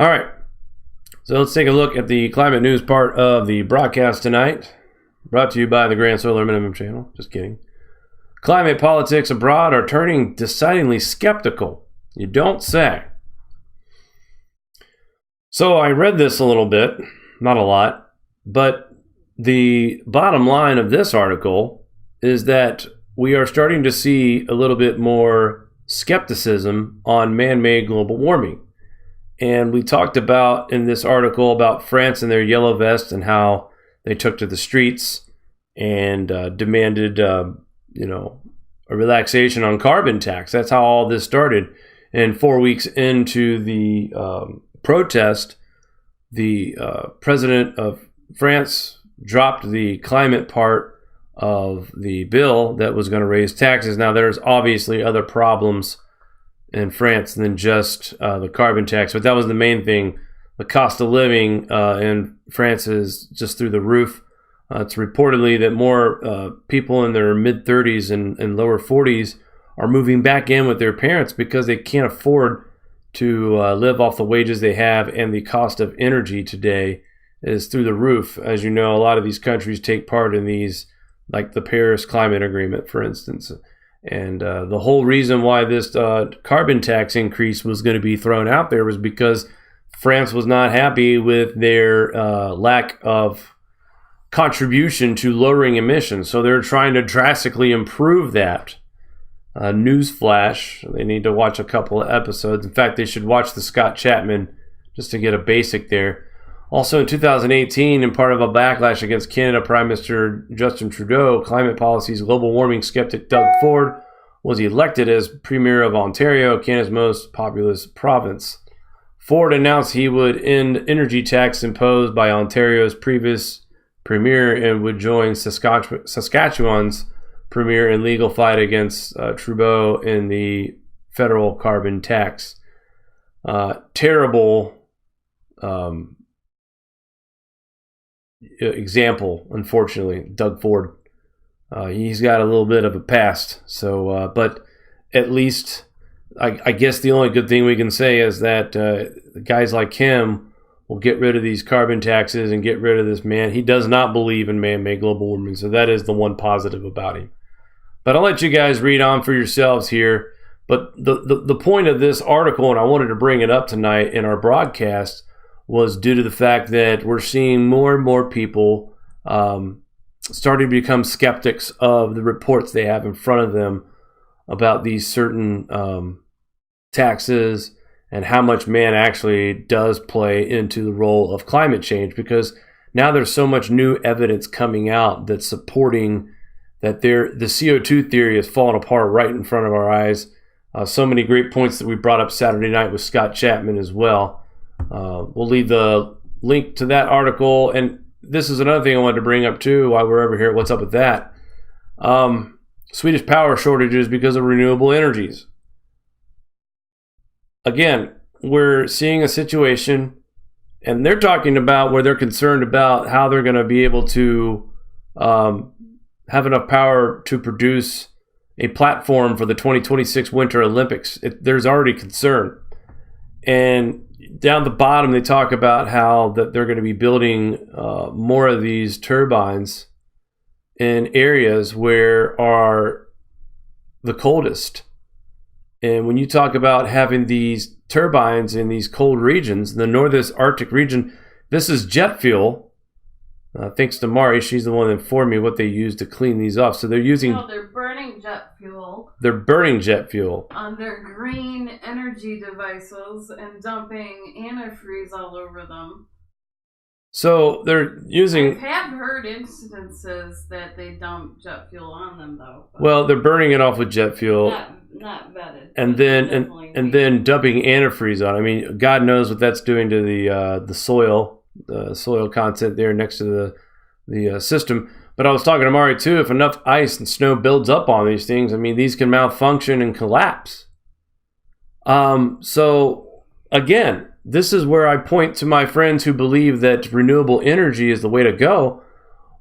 All right. So let's take a look at the climate news part of the broadcast tonight. Brought to you by the Grand Solar Minimum Channel. Just kidding. Climate politics abroad are turning decidedly skeptical. You don't say. So I read this a little bit, not a lot, but the bottom line of this article is that we are starting to see a little bit more skepticism on man-made global warming. And we talked about in this article about France and their yellow vest and how they took to the streets and demanded, a relaxation on carbon tax. That's how all this started. And 4 weeks into the protest, the president of France dropped the climate part of the bill that was going to raise taxes. Now, there's obviously other problems in France than just the carbon tax, but that was the main thing. The cost of living in France is just through the roof. It's reportedly that more people in their mid-30s and lower 40s are moving back in with their parents because they can't afford to live off the wages they have, and the cost of energy today is through the roof. As you know, a lot of these countries take part in these, like the Paris Climate Agreement, for instance. And the whole reason why this carbon tax increase was going to be thrown out there was because France was not happy with their lack of contribution to lowering emissions. So they're trying to drastically improve that. Newsflash, they need to watch a couple of episodes. In fact, they should watch the Scott Chapman just to get a basic there. Also in 2018, in part of a backlash against Canada, Prime Minister Justin Trudeau, climate policy's global warming skeptic Doug Ford was elected as Premier of Ontario, Canada's most populous province. Ford announced he would end energy tax imposed by Ontario's previous Premier and would join Saskatchewan's Premier in legal fight against Trudeau in the federal carbon tax. Terrible example, unfortunately, Doug Ford. He's got a little bit of a past. So, but at least, I guess the only good thing we can say is that guys like him will get rid of these carbon taxes and get rid of this man. He does not believe in man-made global warming, so that is the one positive about him. But I'll let you guys read on for yourselves here. But the point of this article, and I wanted to bring it up tonight in our broadcast, was due to the fact that we're seeing more and more people starting to become skeptics of the reports they have in front of them about these certain taxes and how much man actually does play into the role of climate change, because now there's so much new evidence coming out that's supporting that the CO2 theory is falling apart right in front of our eyes. So many great points that we brought up Saturday night with Scott Chapman as well. We'll leave the link to that article. And this is another thing I wanted to bring up too while we're over here. What's up with that? Swedish power shortages because of renewable energies. Again, we're seeing a situation, and they're talking about where they're concerned about how they're going to be able to have enough power to produce a platform for the 2026 Winter Olympics. There's already concern. And down the bottom, they talk about how that they're going to be building more of these turbines in areas where are the coldest. And when you talk about having these turbines in these cold regions, the northern Arctic region, this is jet fuel. Thanks to Mari, she's the one that informed me what they use to clean these off. So they're using... No, they're burning jet fuel. They're burning jet fuel. On their green energy devices and dumping antifreeze all over them. So they're using... I have heard instances that they dump jet fuel on them, though. Well, they're burning it off with jet fuel. Not vetted. And then dumping antifreeze on. I mean, God knows what that's doing to the soil content there next to the system. But I was talking to Mari too. If enough ice and snow builds up on these things, I mean, these can malfunction and collapse. So again, this is where I point to my friends who believe that renewable energy is the way to go.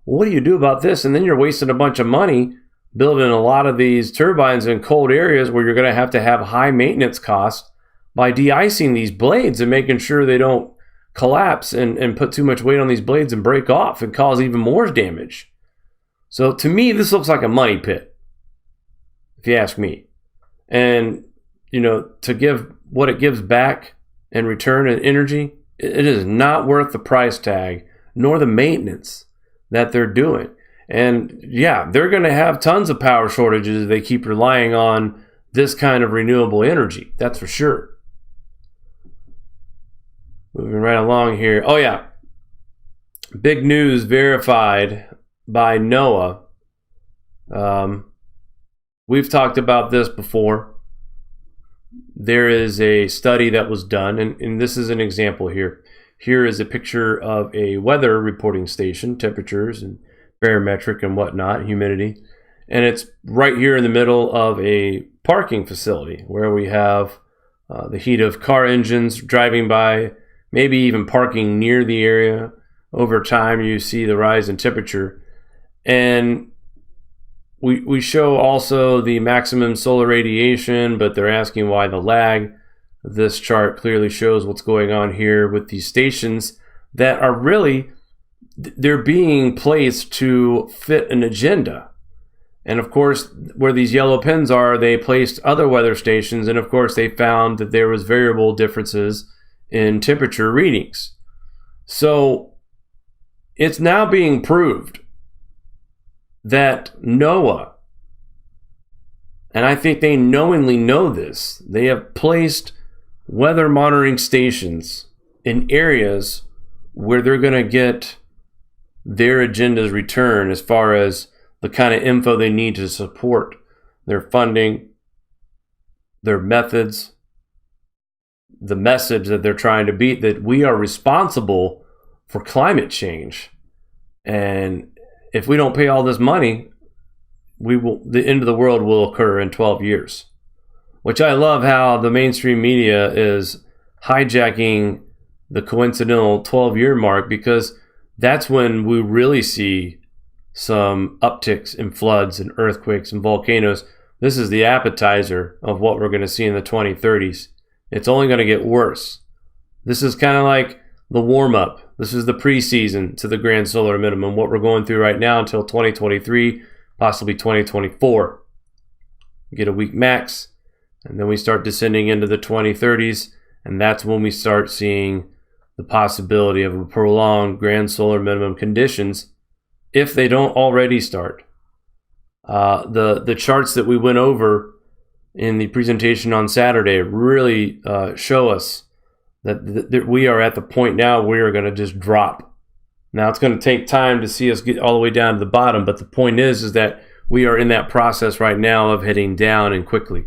What do you do about this? And then you're wasting a bunch of money building a lot of these turbines in cold areas where you're going to have high maintenance costs, by de-icing these blades and making sure they don't collapse and put too much weight on these blades and break off and cause even more damage. So to me, this looks like a money pit, if you ask me. And, to give what it gives back in return in energy, it is not worth the price tag nor the maintenance that they're doing. And yeah, they're going to have tons of power shortages if they keep relying on this kind of renewable energy. That's for sure. Moving right along here. Oh yeah. Big news verified by NOAA. We've talked about this before. There is a study that was done, and this is an example here. Here is a picture of a weather reporting station, temperatures and barometric and whatnot, humidity. And it's right here in the middle of a parking facility where we have the heat of car engines driving by, maybe even parking near the area. Over time, you see the rise in temperature. And we show also the maximum solar radiation, but they're asking why the lag. This chart clearly shows what's going on here with these stations that are really, they're being placed to fit an agenda. And of course, where these yellow pins are, they placed other weather stations, and of course they found that there was variable differences in temperature readings. So it's now being proved that NOAA, and I think they knowingly know this, they have placed weather monitoring stations in areas where they're going to get their agendas returned as far as the kind of info they need to support their funding, their methods, the message that they're trying to beat, that we are responsible for climate change. And if we don't pay all this money, the end of the world will occur in 12 years. Which I love how the mainstream media is hijacking the coincidental 12-year mark, because that's when we really see some upticks in floods and earthquakes and volcanoes. This is the appetizer of what we're going to see in the 2030s. It's only going to get worse. This is kind of like the warm-up. This is the preseason to the grand solar minimum, what we're going through right now until 2023, possibly 2024. We get a weak max, and then we start descending into the 2030s, and that's when we start seeing the possibility of a prolonged grand solar minimum conditions, if they don't already start. The charts that we went over in the presentation on Saturday really show us that we are at the point now where we're going to just drop. Now, it's going to take time to see us get all the way down to the bottom, but the point is that we are in that process right now of heading down, and quickly.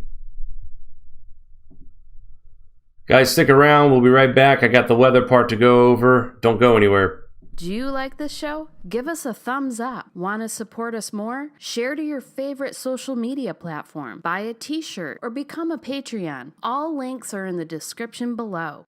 Guys, stick around. We'll be right back. I got the weather part to go over. Don't go anywhere. Do you like this show? Give us a thumbs up. Want to support us more? Share to your favorite social media platform. Buy a t-shirt or become a Patreon. All links are in the description below.